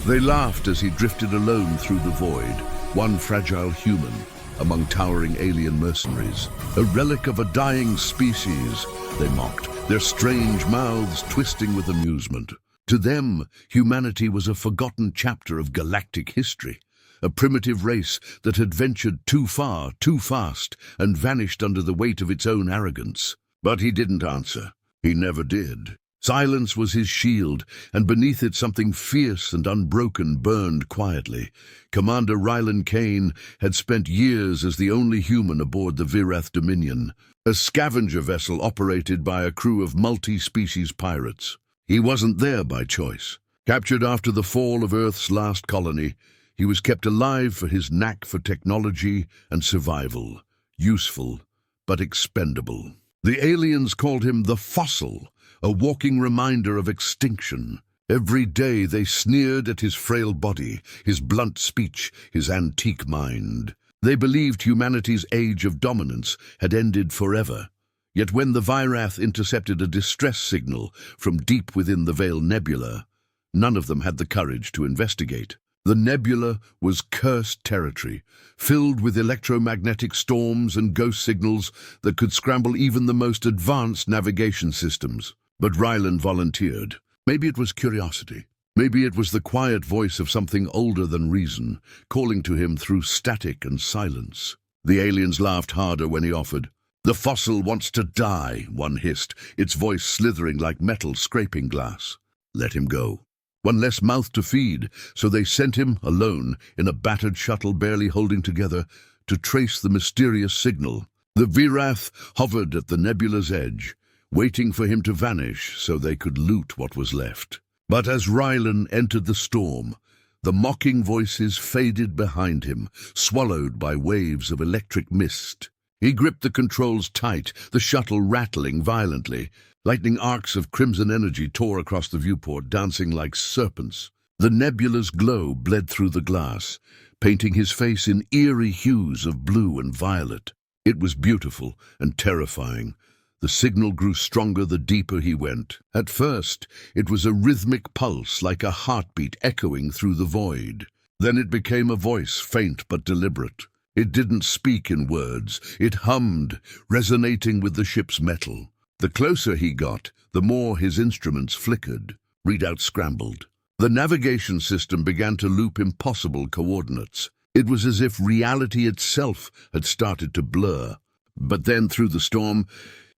They laughed as he drifted alone through the void, one fragile human among towering alien mercenaries. A relic of a dying species, they mocked, their strange mouths twisting with amusement. To them, humanity was a forgotten chapter of galactic history, a primitive race that had ventured too far, too fast, and vanished under the weight of its own arrogance. But he didn't answer. He never did. Silence was his shield, and beneath it something fierce and unbroken burned quietly. Commander Rylan Kane had spent years as the only human aboard the Virath Dominion, a scavenger vessel operated by a crew of multi-species pirates. He wasn't there by choice. Captured after the fall of Earth's last colony, he was kept alive for his knack for technology and survival, useful but expendable. The aliens called him the Fossil, a walking reminder of extinction. Every day they sneered at his frail body, his blunt speech, his antique mind. They believed humanity's age of dominance had ended forever. Yet when the Virath intercepted a distress signal from deep within the Veil Nebula, none of them had the courage to investigate. The nebula was cursed territory, filled with electromagnetic storms and ghost signals that could scramble even the most advanced navigation systems. But Rylan volunteered. Maybe it was curiosity. Maybe it was the quiet voice of something older than reason, calling to him through static and silence. The aliens laughed harder when he offered. "The Fossil wants to die," one hissed, its voice slithering like metal scraping glass. Let him go. One less mouth to feed, so they sent him, alone, in a battered shuttle barely holding together, to trace the mysterious signal. The Virath hovered at the nebula's edge, waiting for him to vanish so they could loot what was left. But as Rylan entered the storm, the mocking voices faded behind him, swallowed by waves of electric mist. He gripped the controls tight, the shuttle rattling violently. Lightning arcs of crimson energy tore across the viewport, dancing like serpents. The nebula's glow bled through the glass, painting his face in eerie hues of blue and violet. It was beautiful and terrifying. The signal grew stronger the deeper he went. At first, it was a rhythmic pulse like a heartbeat echoing through the void. Then it became a voice, faint but deliberate. It didn't speak in words. It hummed, resonating with the ship's metal. The closer he got, the more his instruments flickered. Readouts scrambled. The navigation system began to loop impossible coordinates. It was as if reality itself had started to blur. But then, through the storm,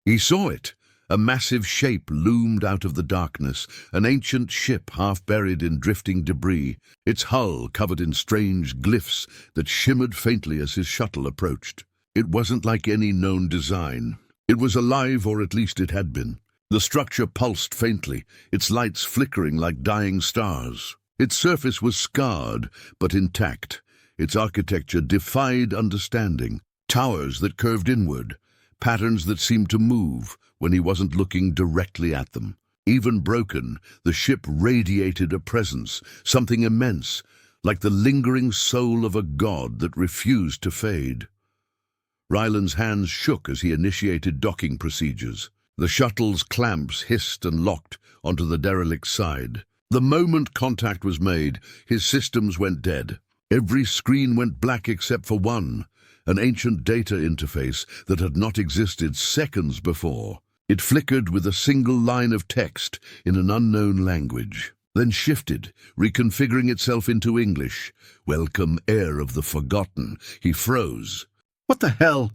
he saw it. A massive shape loomed out of the darkness, an ancient ship half buried in drifting debris, its hull covered in strange glyphs that shimmered faintly as his shuttle approached. It wasn't like any known design. It was alive, or at least it had been. The structure pulsed faintly, its lights flickering like dying stars. Its surface was scarred, but intact. Its architecture defied understanding. Towers that curved inward, patterns that seemed to move when he wasn't looking directly at them. Even broken, the ship radiated a presence, something immense, like the lingering soul of a god that refused to fade. Rylan's hands shook as he initiated docking procedures. The shuttle's clamps hissed and locked onto the derelict's side. The moment contact was made, his systems went dead. Every screen went black except for one, an ancient data interface that had not existed seconds before. It flickered with a single line of text in an unknown language, then shifted, reconfiguring itself into English. "Welcome, heir of the forgotten." He froze. "What the hell?"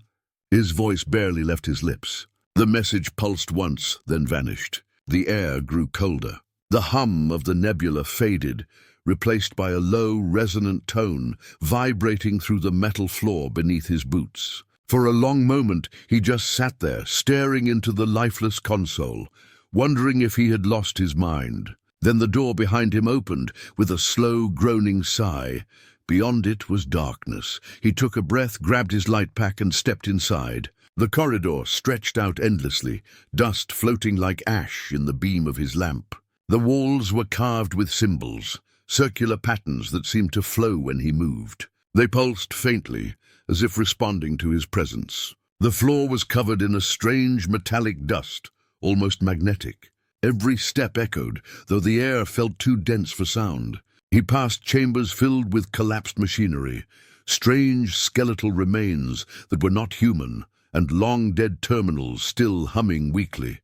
His voice barely left his lips. The message pulsed once, then vanished. The air grew colder. The hum of the nebula faded, replaced by a low, resonant tone vibrating through the metal floor beneath his boots. For a long moment, he just sat there, staring into the lifeless console, wondering if he had lost his mind. Then the door behind him opened with a slow, groaning sigh. Beyond it was darkness. He took a breath, grabbed his light pack, and stepped inside. The corridor stretched out endlessly, dust floating like ash in the beam of his lamp. The walls were carved with symbols, circular patterns that seemed to flow when he moved. They pulsed faintly, as if responding to his presence. The floor was covered in a strange metallic dust, almost magnetic. Every step echoed, though the air felt too dense for sound. He passed chambers filled with collapsed machinery, strange skeletal remains that were not human, and long-dead terminals still humming weakly.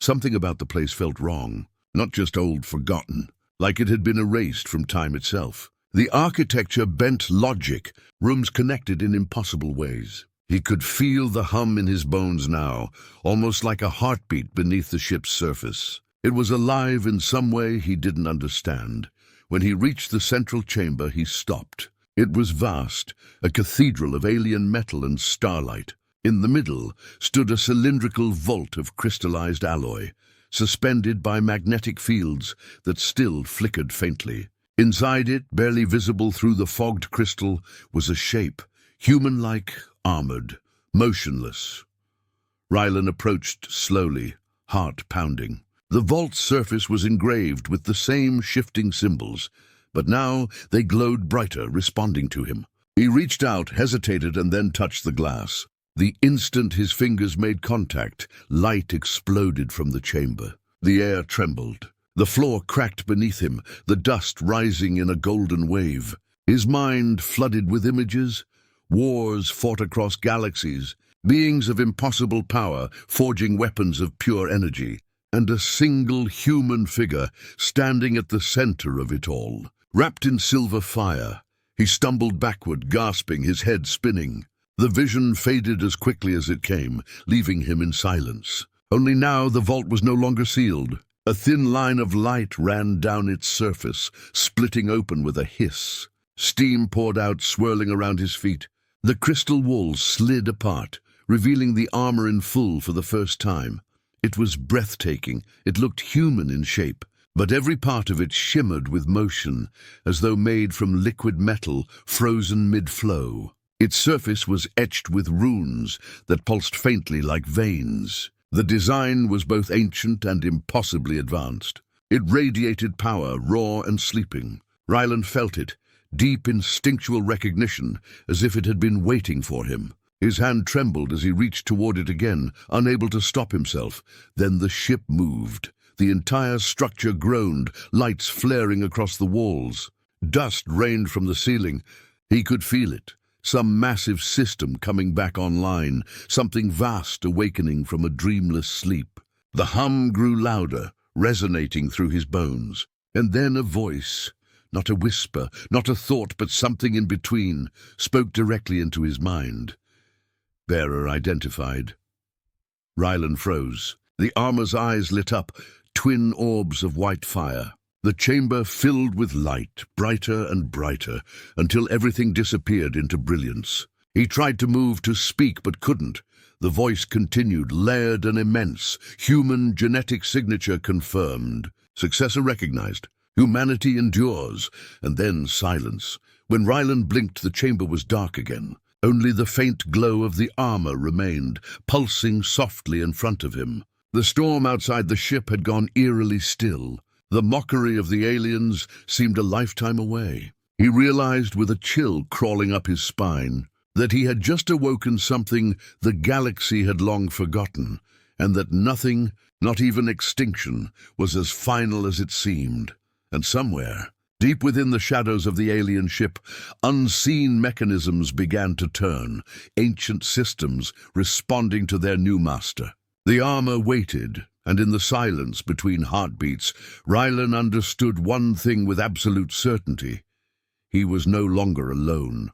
Something about the place felt wrong, not just old forgotten, like it had been erased from time itself. The architecture bent logic, rooms connected in impossible ways. He could feel the hum in his bones now, almost like a heartbeat beneath the ship's surface. It was alive in some way he didn't understand. When he reached the central chamber, he stopped. It was vast, a cathedral of alien metal and starlight. In the middle stood a cylindrical vault of crystallized alloy, suspended by magnetic fields that still flickered faintly. Inside it, barely visible through the fogged crystal, was a shape, human-like, armored, motionless. Rylan approached slowly, heart pounding. The vault's surface was engraved with the same shifting symbols, but now they glowed brighter, responding to him. He reached out, hesitated, and then touched the glass. The instant his fingers made contact, light exploded from the chamber. The air trembled. The floor cracked beneath him, the dust rising in a golden wave. His mind flooded with images, wars fought across galaxies, beings of impossible power forging weapons of pure energy, and a single human figure standing at the center of it all. Wrapped in silver fire, he stumbled backward, gasping, his head spinning. The vision faded as quickly as it came, leaving him in silence. Only now the vault was no longer sealed. A thin line of light ran down its surface, splitting open with a hiss. Steam poured out, swirling around his feet. The crystal walls slid apart, revealing the armor in full for the first time. It was breathtaking. It looked human in shape, but every part of it shimmered with motion, as though made from liquid metal frozen mid-flow. Its surface was etched with runes that pulsed faintly like veins. The design was both ancient and impossibly advanced. It radiated power, raw and sleeping. Rylan felt it, deep instinctual recognition, as if it had been waiting for him. His hand trembled as he reached toward it again, unable to stop himself. Then the ship moved. The entire structure groaned, lights flaring across the walls. Dust rained from the ceiling. He could feel it. Some massive system coming back online, something vast awakening from a dreamless sleep. The hum grew louder, resonating through his bones. And then a voice, not a whisper, not a thought, but something in between, spoke directly into his mind. Bearer identified. Rylan froze. The armor's eyes lit up, twin orbs of white fire. The chamber filled with light, brighter and brighter, until everything disappeared into brilliance. He tried to move, to speak, but couldn't. The voice continued, layered and immense. Human genetic signature confirmed. Successor recognized. Humanity endures. And then silence. When Rylan blinked, the chamber was dark again. Only the faint glow of the armor remained, pulsing softly in front of him. The storm outside the ship had gone eerily still. The mockery of the aliens seemed a lifetime away. He realized with a chill crawling up his spine that he had just awoken something the galaxy had long forgotten, and that nothing, not even extinction, was as final as it seemed. And somewhere, deep within the shadows of the alien ship, unseen mechanisms began to turn, ancient systems responding to their new master. The armor waited, and in the silence between heartbeats, Rylan understood one thing with absolute certainty. He was no longer alone.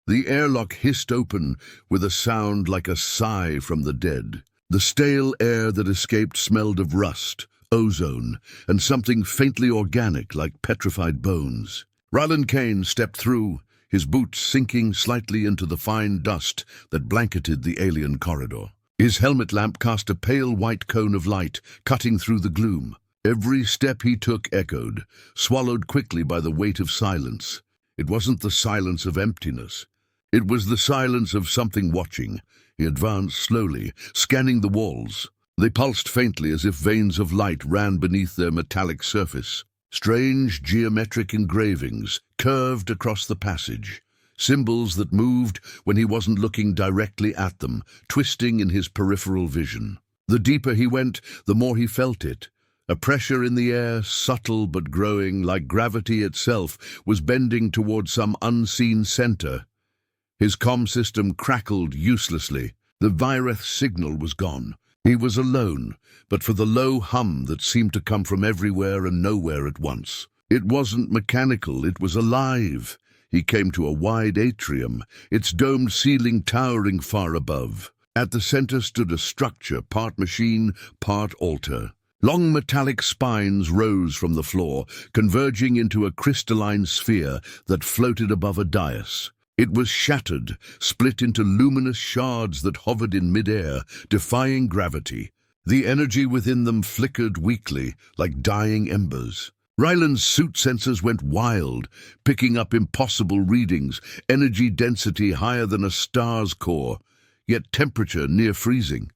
The airlock hissed open with a sound like a sigh from the dead. The stale air that escaped smelled of rust, ozone, and something faintly organic like petrified bones. Rylan Kane stepped through, his boots sinking slightly into the fine dust that blanketed the alien corridor. His helmet lamp cast a pale white cone of light, cutting through the gloom. Every step he took echoed, swallowed quickly by the weight of silence. It wasn't the silence of emptiness. It was the silence of something watching. He advanced slowly, scanning the walls. They pulsed faintly as if veins of light ran beneath their metallic surface. Strange geometric engravings curved across the passage. Symbols that moved when he wasn't looking directly at them, twisting in his peripheral vision. The deeper he went, the more he felt it. A pressure in the air, subtle but growing, like gravity itself, was bending toward some unseen center. His comm system crackled uselessly. The Vireth signal was gone. He was alone, but for the low hum that seemed to come from everywhere and nowhere at once. It wasn't mechanical, it was alive. He came to a wide atrium, its domed ceiling towering far above. At the center stood a structure, part machine, part altar. Long metallic spines rose from the floor, converging into a crystalline sphere that floated above a dais. It was shattered, split into luminous shards that hovered in midair, defying gravity. The energy within them flickered weakly, like dying embers. Ryland's suit sensors went wild, picking up impossible readings, energy density higher than a star's core, yet temperature near freezing.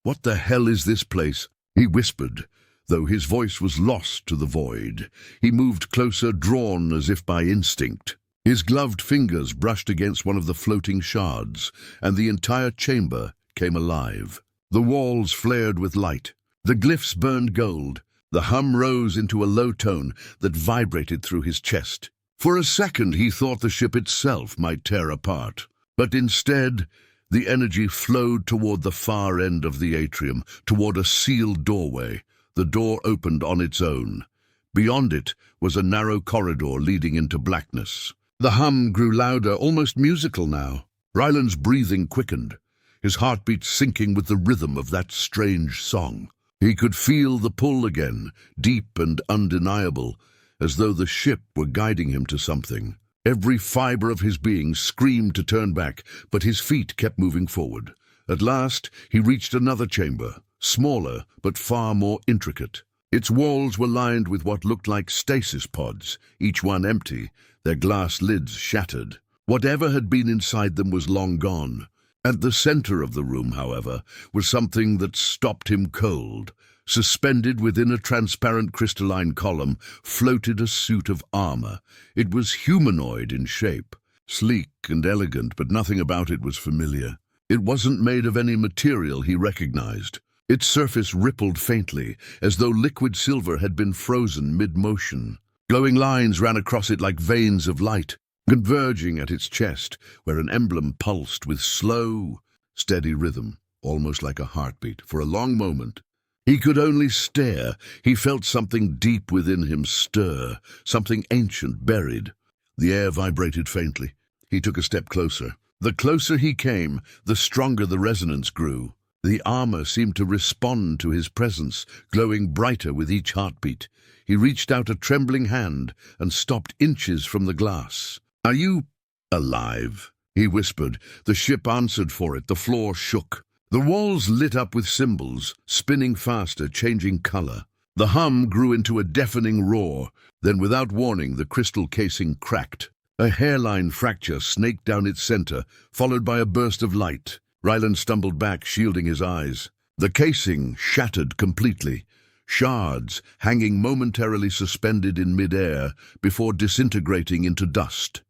"What the hell is this place?" he whispered, though his voice was lost to the void. He moved closer, drawn as if by instinct. His gloved fingers brushed against one of the floating shards, and the entire chamber came alive. The walls flared with light. The glyphs burned gold. The hum rose into a low tone that vibrated through his chest. For a second he thought the ship itself might tear apart, but instead the energy flowed toward the far end of the atrium, toward a sealed doorway. The door opened on its own. Beyond it was a narrow corridor leading into blackness. The hum grew louder, almost musical now. Ryland's breathing quickened, his heartbeat syncing with the rhythm of that strange song. He could feel the pull again, deep and undeniable, as though the ship were guiding him to something. Every fiber of his being screamed to turn back, but his feet kept moving forward. At last, he reached another chamber, smaller but far more intricate. Its walls were lined with what looked like stasis pods, each one empty, their glass lids shattered. Whatever had been inside them was long gone. At the center of the room, however, was something that stopped him cold. Suspended within a transparent crystalline column floated a suit of armor. It was humanoid in shape, sleek and elegant, but nothing about it was familiar. It wasn't made of any material he recognized. Its surface rippled faintly, as though liquid silver had been frozen mid-motion. Glowing lines ran across it like veins of light, converging at its chest, where an emblem pulsed with slow, steady rhythm, almost like a heartbeat. For a long moment, he could only stare. He felt something deep within him stir, something ancient buried. The air vibrated faintly. He took a step closer. The closer he came, the stronger the resonance grew. The armor seemed to respond to his presence, glowing brighter with each heartbeat. He reached out a trembling hand and stopped inches from the glass. "Are you alive?" he whispered. The ship answered for it. The floor shook. The walls lit up with symbols, spinning faster, changing color. The hum grew into a deafening roar. Then, without warning, the crystal casing cracked. A hairline fracture snaked down its center, followed by a burst of light. Ryland stumbled back, shielding his eyes. The casing shattered completely, shards hanging momentarily suspended in midair before disintegrating into dust.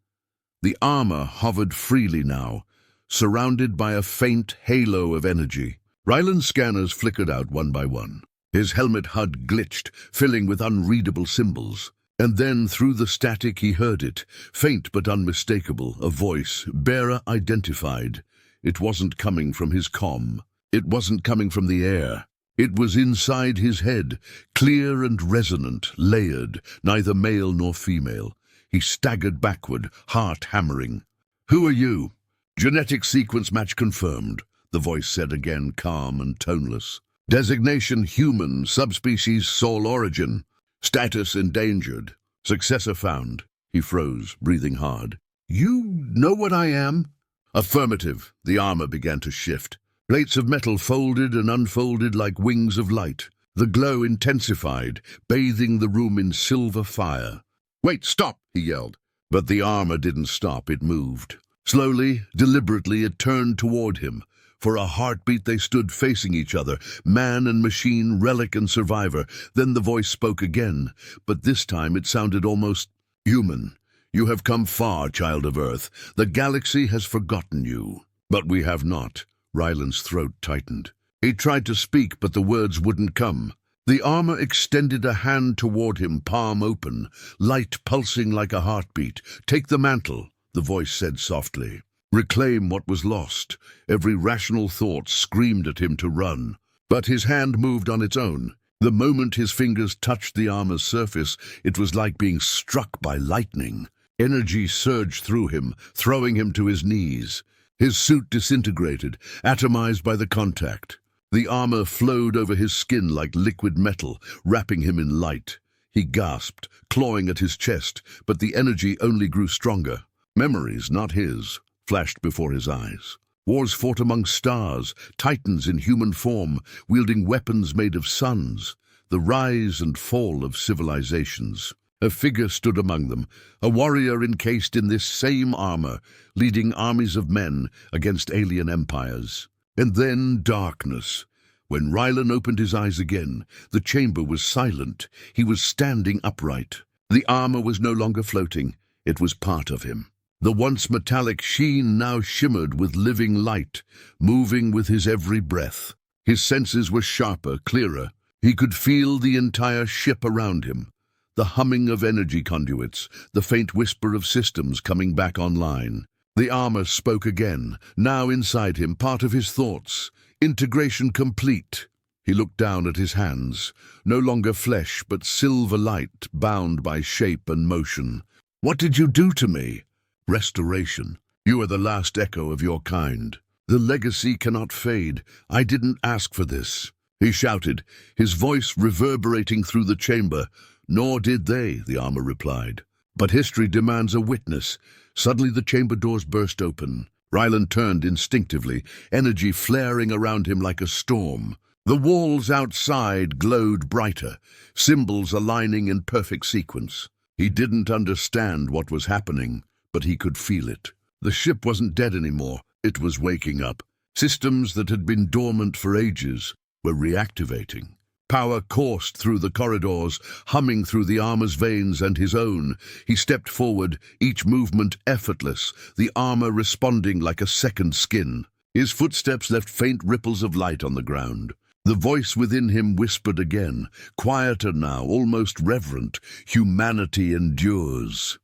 The armor hovered freely now, surrounded by a faint halo of energy. Ryland's scanners flickered out one by one. His helmet HUD glitched, filling with unreadable symbols. And then, through the static, he heard it, faint but unmistakable, a voice, bearer identified. It wasn't coming from his comm. It wasn't coming from the air. It was inside his head, clear and resonant, layered, neither male nor female. He staggered backward, heart hammering. "Who are you?" "Genetic sequence match confirmed," the voice said again, calm and toneless. "Designation human, subspecies Sol origin. Status endangered. Successor found." He froze, breathing hard. "You know what I am?" "Affirmative." The armor began to shift. Plates of metal folded and unfolded like wings of light. The glow intensified, bathing the room in silver fire. "Wait, stop!" he yelled. But the armor didn't stop, it moved. Slowly, deliberately, it turned toward him. For a heartbeat they stood facing each other, man and machine, relic and survivor. Then the voice spoke again, but this time it sounded almost human. "You have come far, child of Earth. The galaxy has forgotten you." "But we have not." Ryland's throat tightened. He tried to speak, but the words wouldn't come. The armor extended a hand toward him, palm open, light pulsing like a heartbeat. "Take the mantle," the voice said softly. "Reclaim what was lost." Every rational thought screamed at him to run. But his hand moved on its own. The moment his fingers touched the armor's surface, it was like being struck by lightning. Energy surged through him, throwing him to his knees. His suit disintegrated, atomized by the contact. The armor flowed over his skin like liquid metal, wrapping him in light. He gasped, clawing at his chest, but the energy only grew stronger. Memories, not his, flashed before his eyes. Wars fought among stars, titans in human form, wielding weapons made of suns. The rise and fall of civilizations. A figure stood among them, a warrior encased in this same armor, leading armies of men against alien empires. And then darkness. When Rylan opened his eyes again, the chamber was silent. He was standing upright. The armor was no longer floating. It was part of him. The once metallic sheen now shimmered with living light, moving with his every breath. His senses were sharper, clearer. He could feel the entire ship around him. The humming of energy conduits, the faint whisper of systems coming back online. The armor spoke again, now inside him, part of his thoughts. Integration complete. He looked down at his hands, no longer flesh but silver light, bound by shape and motion. "What did you do to me?" "Restoration. You are the last echo of your kind. The legacy cannot fade. I didn't ask for this," he shouted, his voice reverberating through the chamber. "Nor did they," the armor replied. "But history demands a witness." Suddenly the chamber doors burst open. Rylan turned instinctively, energy flaring around him like a storm. The walls outside glowed brighter, symbols aligning in perfect sequence. He didn't understand what was happening, but he could feel it. The ship wasn't dead anymore. It was waking up. Systems that had been dormant for ages were reactivating. Power coursed through the corridors, humming through the armor's veins and his own. He stepped forward, each movement effortless, the armor responding like a second skin. His footsteps left faint ripples of light on the ground. The voice within him whispered again, quieter now, almost reverent, "Humanity endures."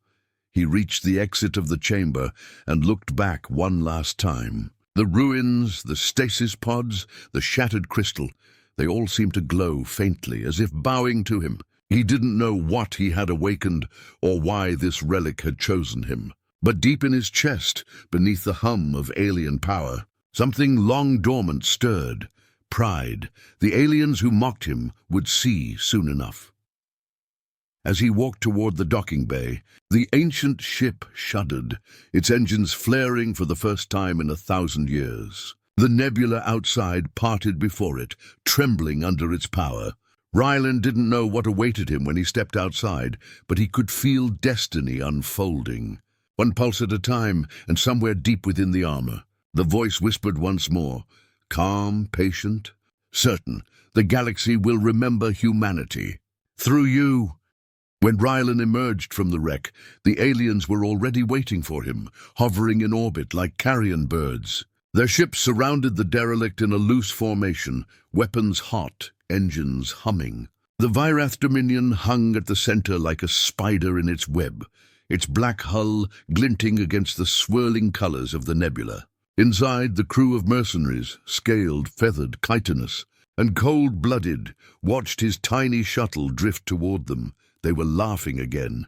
He reached the exit of the chamber and looked back one last time. The ruins, the stasis pods, the shattered crystal, they all seemed to glow faintly, as if bowing to him. He didn't know what he had awakened or why this relic had chosen him. But deep in his chest, beneath the hum of alien power, something long dormant stirred. Pride. The aliens who mocked him would see soon enough. As he walked toward the docking bay, the ancient ship shuddered, its engines flaring for the first time in 1,000 years. The nebula outside parted before it, trembling under its power. Rylan didn't know what awaited him when he stepped outside, but he could feel destiny unfolding. One pulse at a time, and somewhere deep within the armor, the voice whispered once more, calm, patient, certain, the galaxy will remember humanity. Through you. When Rylan emerged from the wreck, the aliens were already waiting for him, hovering in orbit like carrion birds. Their ships surrounded the derelict in a loose formation, weapons hot, engines humming. The Vyrath Dominion hung at the center like a spider in its web, its black hull glinting against the swirling colors of the nebula. Inside, the crew of mercenaries, scaled, feathered, chitinous, and cold-blooded, watched his tiny shuttle drift toward them. They were laughing again.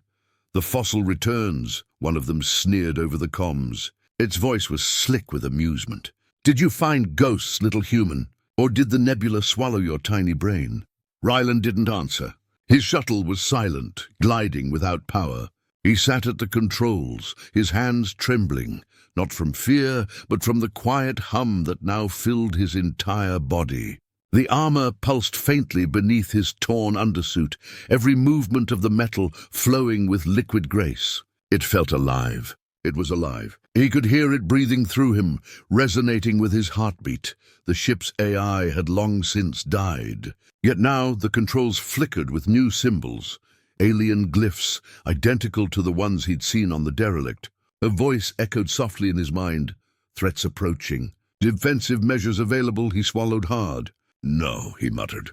"The fossil returns," one of them sneered over the comms. Its voice was slick with amusement. "Did you find ghosts, little human? Or did the nebula swallow your tiny brain?" Rylan didn't answer. His shuttle was silent, gliding without power. He sat at the controls, his hands trembling, not from fear, but from the quiet hum that now filled his entire body. The armor pulsed faintly beneath his torn undersuit, every movement of the metal flowing with liquid grace. It felt alive. It was alive. He could hear it breathing through him, resonating with his heartbeat. The ship's AI had long since died. Yet now the controls flickered with new symbols, alien glyphs, identical to the ones he'd seen on the derelict. A voice echoed softly in his mind. Threats approaching. Defensive measures available, he swallowed hard. "No," he muttered.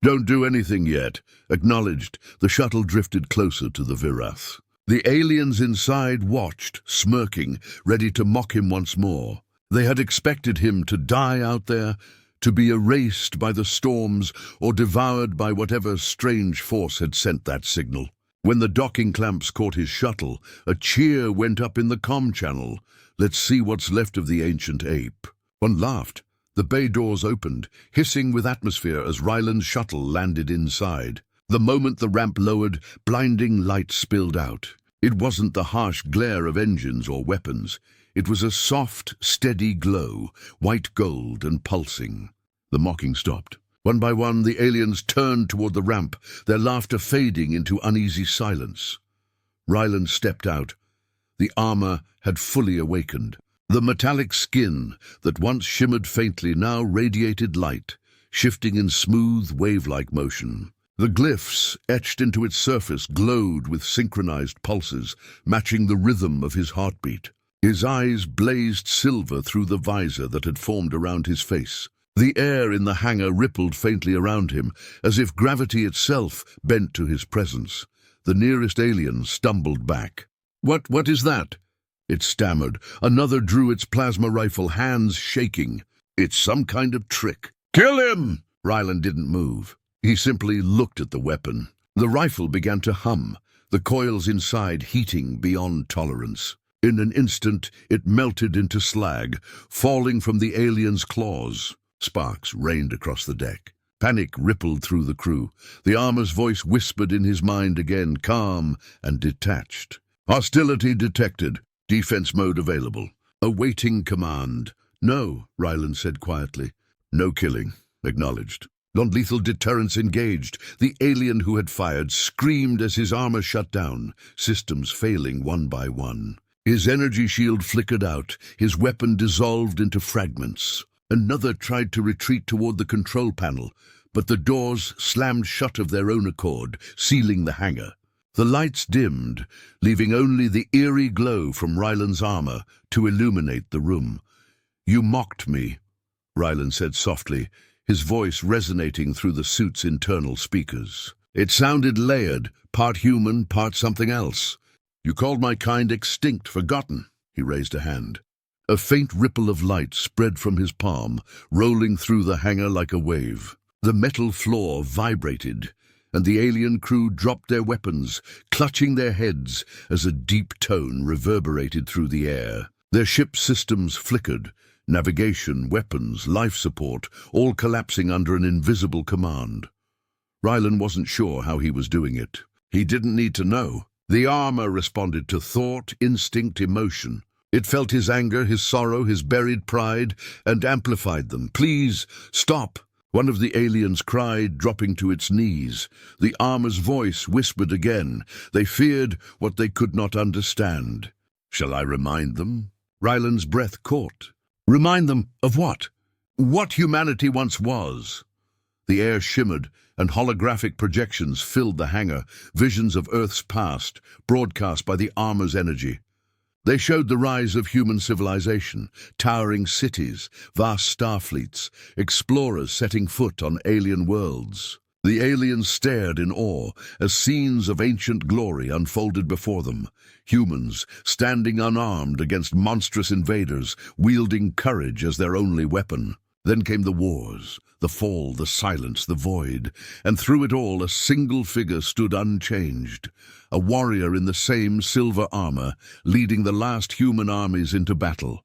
Don't do anything yet. Acknowledged. The shuttle drifted closer to the Virath. The aliens inside watched, smirking, ready to mock him once more. They had expected him to die out there, to be erased by the storms or devoured by whatever strange force had sent that signal. When the docking clamps caught his shuttle, a cheer went up in the comm channel. Let's see what's left of the ancient ape. One laughed. The bay doors opened, hissing with atmosphere as Ryland's shuttle landed inside. The moment the ramp lowered, blinding light spilled out. It wasn't the harsh glare of engines or weapons. It was a soft, steady glow, white gold and pulsing. The mocking stopped. One by one, the aliens turned toward the ramp, their laughter fading into uneasy silence. Ryland stepped out. The armor had fully awakened. The metallic skin that once shimmered faintly now radiated light, shifting in smooth, wave-like motion. The glyphs etched into its surface glowed with synchronized pulses, matching the rhythm of his heartbeat. His eyes blazed silver through the visor that had formed around his face. The air in the hangar rippled faintly around him, as if gravity itself bent to his presence. The nearest alien stumbled back. What is that?" it stammered. Another drew its plasma rifle, hands shaking. "It's some kind of trick." "Kill him!" Ryland didn't move. He simply looked at the weapon. The rifle began to hum, the coils inside heating beyond tolerance. In an instant, it melted into slag, falling from the alien's claws. Sparks rained across the deck. Panic rippled through the crew. The armor's voice whispered in his mind again, calm and detached. "Hostility detected. Defense mode available. Awaiting command." "No," Ryland said quietly. "No killing. Acknowledged." Non-lethal deterrence engaged. The alien who had fired screamed as his armor shut down, systems failing one by one. His energy shield flickered out, his weapon dissolved into fragments. Another tried to retreat toward the control panel, but the doors slammed shut of their own accord, sealing the hangar. The lights dimmed, leaving only the eerie glow from Ryland's armor to illuminate the room. "You mocked me," Ryland said softly, his voice resonating through the suit's internal speakers. It sounded layered, part human, part something else. "You called my kind extinct, forgotten." He raised a hand. A faint ripple of light spread from his palm, rolling through the hangar like a wave. The metal floor vibrated, and the alien crew dropped their weapons, clutching their heads as a deep tone reverberated through the air. Their ship's systems flickered, navigation, weapons, life support, all collapsing under an invisible command. Ryland wasn't sure how he was doing it. He didn't need to know. The armor responded to thought, instinct, emotion. It felt his anger, his sorrow, his buried pride, and amplified them. "Please, stop!" One of the aliens cried, dropping to its knees. The armor's voice whispered again. They feared what they could not understand. "Shall I remind them?" Ryland's breath caught. "Remind them of what?" "What humanity once was." The air shimmered, and holographic projections filled the hangar, visions of Earth's past, broadcast by the armor's energy. They showed the rise of human civilization, towering cities, vast star fleets, explorers setting foot on alien worlds. The aliens stared in awe as scenes of ancient glory unfolded before them. Humans standing unarmed against monstrous invaders, wielding courage as their only weapon. Then came the wars, the fall, the silence, the void, and through it all a single figure stood unchanged, a warrior in the same silver armor, leading the last human armies into battle.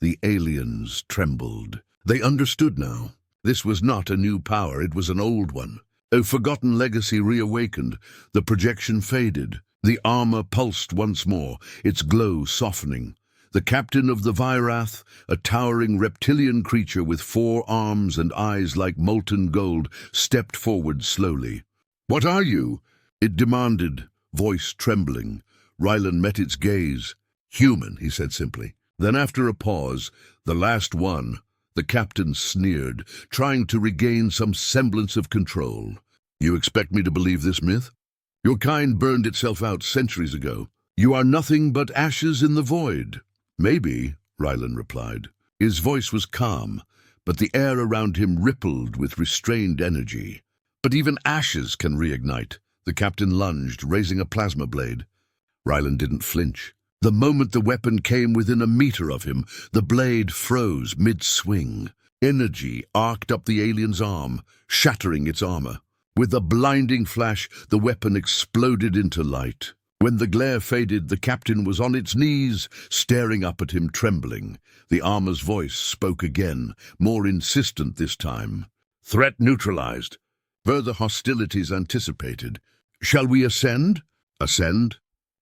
The aliens trembled. They understood now. This was not a new power, it was an old one. A forgotten legacy reawakened. The projection faded. The armor pulsed once more, its glow softening. The captain of the Virath, a towering reptilian creature with 4 arms and eyes like molten gold, stepped forward slowly. "What are you?" it demanded, voice trembling. Ryland met its gaze. "Human," he said simply. Then after a pause, "The last one." The captain sneered, trying to regain some semblance of control. "You expect me to believe this myth? Your kind burned itself out centuries ago. You are nothing but ashes in the void." "Maybe," Ryland replied. His voice was calm, but the air around him rippled with restrained energy. But even ashes can reignite. The captain lunged, raising a plasma blade. Ryland didn't flinch. The moment the weapon came within a meter of him, the blade froze mid-swing. Energy arced up the alien's arm, shattering its armor. With a blinding flash, the weapon exploded into light. When the glare faded, the captain was on its knees, staring up at him, trembling. The armor's voice spoke again, more insistent this time. "Threat neutralized. Further hostilities anticipated. Shall we ascend?" "Ascend?"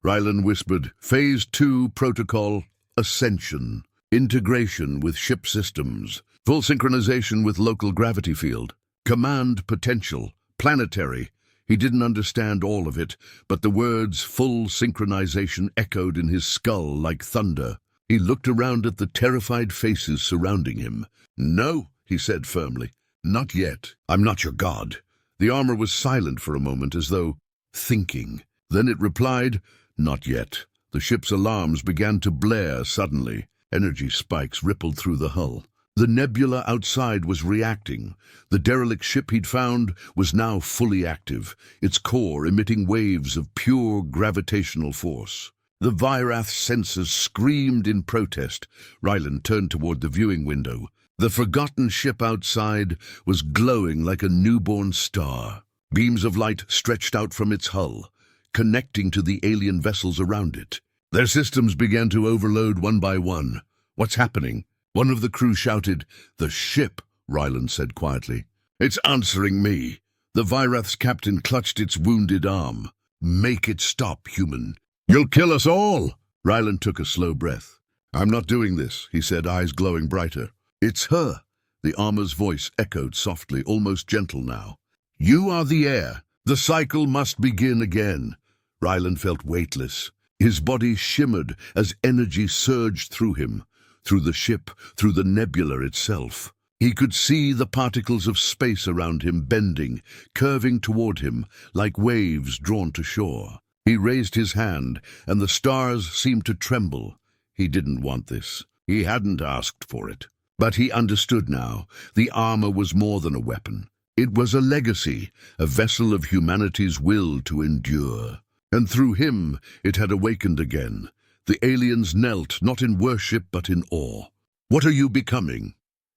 Ryland whispered. "Phase 2 protocol, ascension. Integration with ship systems. Full synchronization with local gravity field. Command potential. Planetary." He didn't understand all of it, but the words full synchronization echoed in his skull like thunder. He looked around at the terrified faces surrounding him. "No," he said firmly. "Not yet. I'm not your god." The armor was silent for a moment, as though thinking. Then it replied, "Not yet." The ship's alarms began to blare suddenly. Energy spikes rippled through the hull. The nebula outside was reacting. The derelict ship he'd found was now fully active, its core emitting waves of pure gravitational force. The Vyrath's sensors screamed in protest. Ryland turned toward the viewing window. The forgotten ship outside was glowing like a newborn star. Beams of light stretched out from its hull, connecting to the alien vessels around it. Their systems began to overload one by one. "What's happening?" One of the crew shouted. "The ship," Ryland said quietly. "It's answering me." The Vyrath's captain clutched its wounded arm. "Make it stop, human." "You'll kill us all!" Ryland took a slow breath. "I'm not doing this," he said, eyes glowing brighter. "It's her." The armor's voice echoed softly, almost gentle now. "You are the heir. The cycle must begin again." Ryland felt weightless. His body shimmered as energy surged through him. Through the ship, through the nebula itself. He could see the particles of space around him bending, curving toward him, like waves drawn to shore. He raised his hand, and the stars seemed to tremble. He didn't want this. He hadn't asked for it. But he understood now. The armor was more than a weapon. It was a legacy, a vessel of humanity's will to endure. And through him, it had awakened again. The aliens knelt, not in worship but in awe. "What are you becoming?"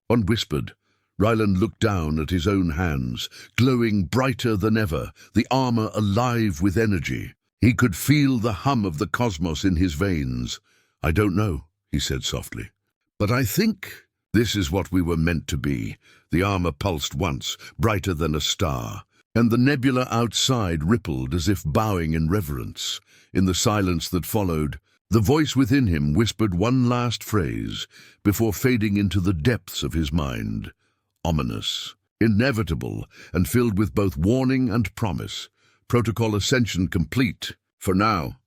One whispered. Ryland looked down at his own hands, glowing brighter than ever, the armor alive with energy. He could feel the hum of the cosmos in his veins. "I don't know," he said softly. "But I think this is what we were meant to be." The armor pulsed once, brighter than a star, and the nebula outside rippled as if bowing in reverence. In the silence that followed, the voice within him whispered one last phrase before fading into the depths of his mind. Ominous, inevitable, and filled with both warning and promise. Protocol ascension complete, for now.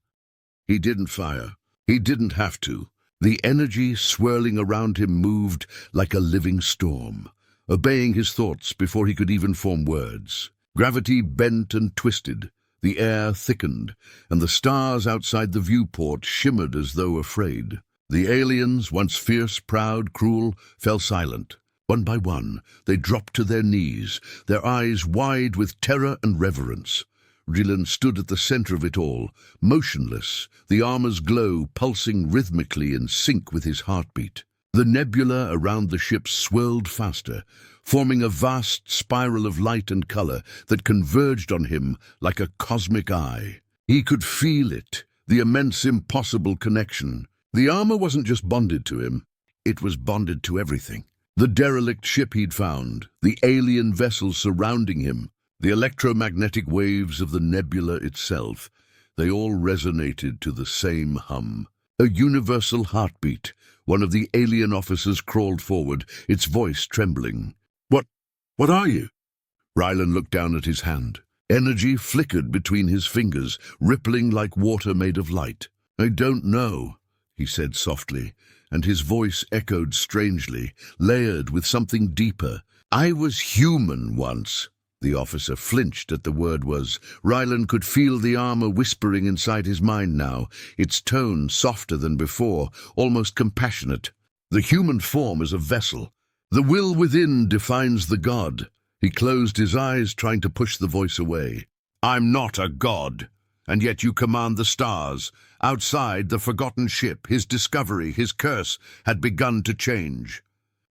He didn't fire. He didn't have to. The energy swirling around him moved like a living storm, obeying his thoughts before he could even form words. Gravity bent and twisted. The air thickened, and the stars outside the viewport shimmered as though afraid. The aliens, once fierce, proud, cruel, fell silent. One by one, they dropped to their knees, their eyes wide with terror and reverence. Ryland stood at the center of it all, motionless, the armor's glow pulsing rhythmically in sync with his heartbeat. The nebula around the ship swirled faster, forming a vast spiral of light and color that converged on him like a cosmic eye. He could feel it, the immense, impossible connection. The armor wasn't just bonded to him, it was bonded to everything. The derelict ship he'd found, the alien vessels surrounding him, the electromagnetic waves of the nebula itself, they all resonated to the same hum. A universal heartbeat. One of the alien officers crawled forward, its voice trembling. What are you?" Ryland looked down at his hand. Energy flickered between his fingers, rippling like water made of light. "I don't know," he said softly, and his voice echoed strangely, layered with something deeper. "I was human once." The officer flinched at the word was. Ryland could feel the armor whispering inside his mind now, its tone softer than before, almost compassionate. "The human form is a vessel. The will within defines the god." He closed his eyes, trying to push the voice away. "I'm not a god, and yet you command the stars." Outside, the forgotten ship, his discovery, his curse, had begun to change.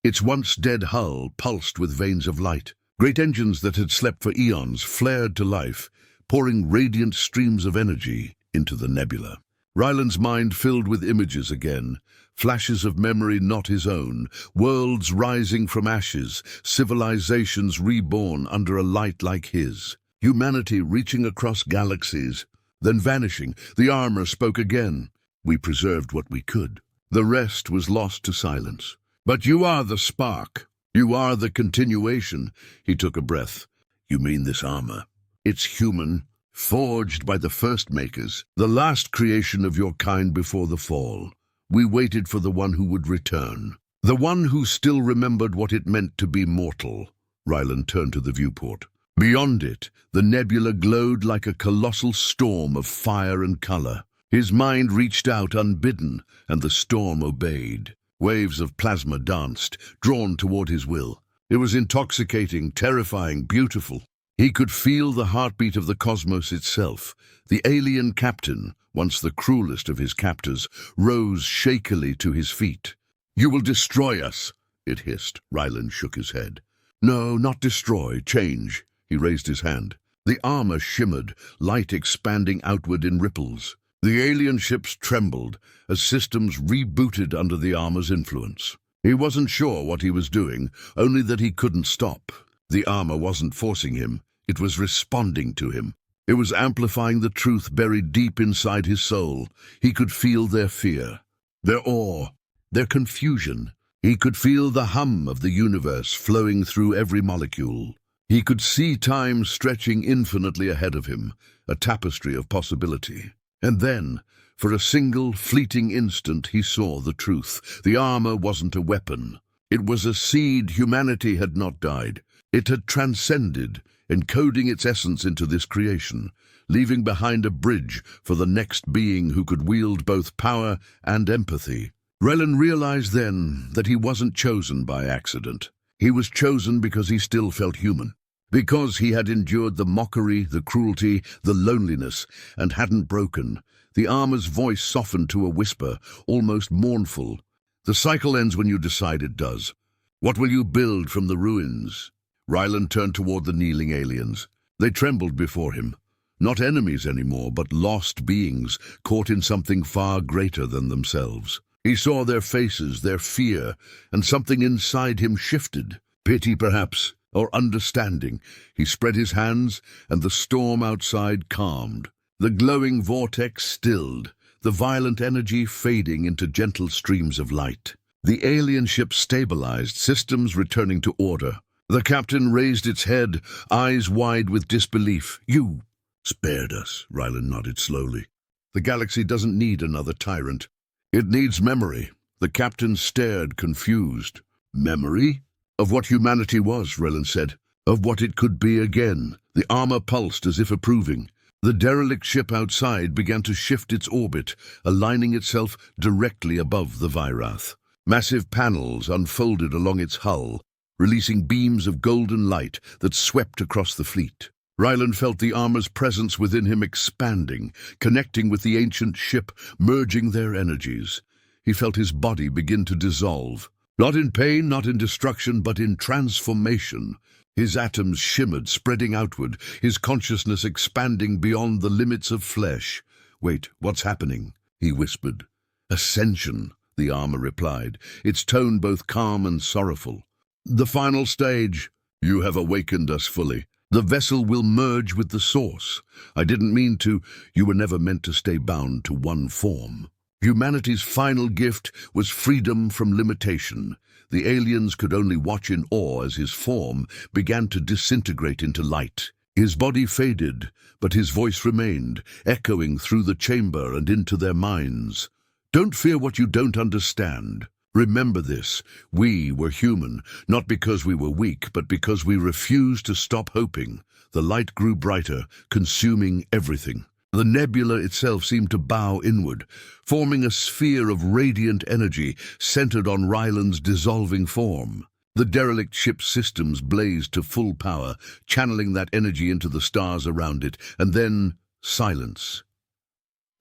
Its once dead hull pulsed with veins of light. Great engines that had slept for eons flared to life, pouring radiant streams of energy into the nebula. Ryland's mind filled with images again, flashes of memory not his own, worlds rising from ashes, civilizations reborn under a light like his, humanity reaching across galaxies, then vanishing. The armor spoke again. "We preserved what we could. The rest was lost to silence. But you are the spark. You are the continuation." He took a breath. "You mean this armor? It's human, forged by the first makers, the last creation of your kind before the fall. We waited for the one who would return, the one who still remembered what it meant to be mortal." Ryland turned to the viewport. Beyond it, the nebula glowed like a colossal storm of fire and color. His mind reached out unbidden, and the storm obeyed. Waves of plasma danced, drawn toward his will. It was intoxicating, terrifying, beautiful. He could feel the heartbeat of the cosmos itself. The alien captain, once the cruelest of his captors, rose shakily to his feet. "You will destroy us," it hissed. Ryland shook his head. "No, not destroy, change." He raised his hand. The armor shimmered, light expanding outward in ripples. The alien ships trembled as systems rebooted under the armor's influence. He wasn't sure what he was doing, only that he couldn't stop. The armor wasn't forcing him, it was responding to him. It was amplifying the truth buried deep inside his soul. He could feel their fear, their awe, their confusion. He could feel the hum of the universe flowing through every molecule. He could see time stretching infinitely ahead of him, a tapestry of possibility. And then, for a single, fleeting instant, he saw the truth. The armor wasn't a weapon. It was a seed. Humanity had not died. It had transcended, encoding its essence into this creation, leaving behind a bridge for the next being who could wield both power and empathy. Ryland realized then that he wasn't chosen by accident. He was chosen because he still felt human, because he had endured the mockery, the cruelty, the loneliness, and hadn't broken. The armor's voice softened to a whisper, almost mournful. "The cycle ends when you decide it does. What will you build from the ruins?" Ryland turned toward the kneeling aliens. They trembled before him. Not enemies anymore, but lost beings, caught in something far greater than themselves. He saw their faces, their fear, and something inside him shifted. Pity, perhaps, or understanding. He spread his hands, and the storm outside calmed. The glowing vortex stilled, the violent energy fading into gentle streams of light. The alien ship stabilized, systems returning to order. The captain raised its head, eyes wide with disbelief. "You spared us," Ryland nodded slowly. "The galaxy doesn't need another tyrant. It needs memory." The captain stared, confused. "Memory? Of what humanity was," Ryland said. "Of what it could be again." The armor pulsed as if approving. The derelict ship outside began to shift its orbit, aligning itself directly above the Vyrath. Massive panels unfolded along its hull, releasing beams of golden light that swept across the fleet. Ryland felt the armor's presence within him expanding, connecting with the ancient ship, merging their energies. He felt his body begin to dissolve. Not in pain, not in destruction, but in transformation. His atoms shimmered, spreading outward, his consciousness expanding beyond the limits of flesh. "Wait, what's happening?" he whispered. "Ascension," the armor replied, its tone both calm and sorrowful. "The final stage. You have awakened us fully. The vessel will merge with the source. I didn't mean to. You were never meant to stay bound to one form." Humanity's final gift was freedom from limitation. The aliens could only watch in awe as his form began to disintegrate into light. His body faded, but his voice remained, echoing through the chamber and into their minds. "Don't fear what you don't understand. Remember this, we were human, not because we were weak, but because we refused to stop hoping." The light grew brighter, consuming everything. The nebula itself seemed to bow inward, forming a sphere of radiant energy centered on Ryland's dissolving form. The derelict ship's systems blazed to full power, channeling that energy into the stars around it, and then silence.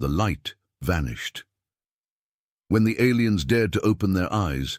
The light vanished. When the aliens dared to open their eyes,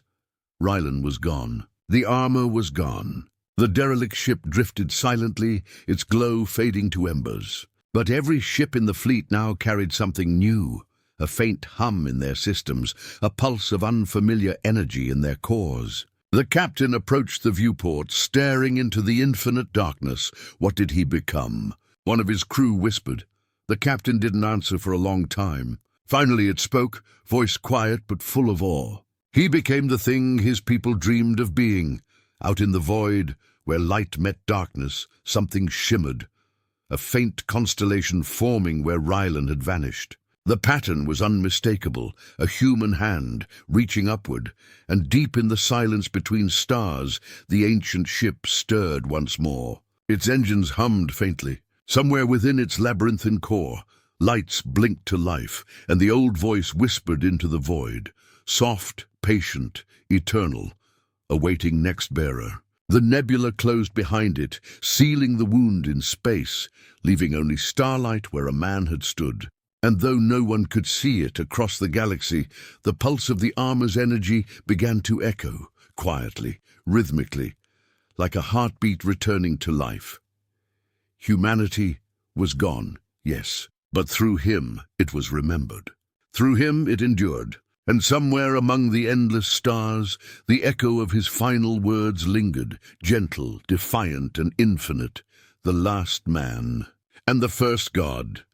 Rylan was gone. The armor was gone. The derelict ship drifted silently, its glow fading to embers. But every ship in the fleet now carried something new, a faint hum in their systems, a pulse of unfamiliar energy in their cores. The captain approached the viewport, staring into the infinite darkness. What did he become? One of his crew whispered. The captain didn't answer for a long time. Finally it spoke, voice quiet but full of awe. He became the thing his people dreamed of being. Out in the void, where light met darkness, something shimmered, a faint constellation forming where Rylan had vanished. The pattern was unmistakable, a human hand reaching upward, and deep in the silence between stars, the ancient ship stirred once more. Its engines hummed faintly. Somewhere within its labyrinthine core, lights blinked to life, and the old voice whispered into the void, soft, patient, eternal, awaiting next bearer. The nebula closed behind it, sealing the wound in space, leaving only starlight where a man had stood. And though no one could see it across the galaxy, the pulse of the armor's energy began to echo, quietly, rhythmically, like a heartbeat returning to life. Humanity was gone, yes, but through him it was remembered. Through him it endured, and somewhere among the endless stars, the echo of his final words lingered, gentle, defiant, and infinite, the last man, and the first god.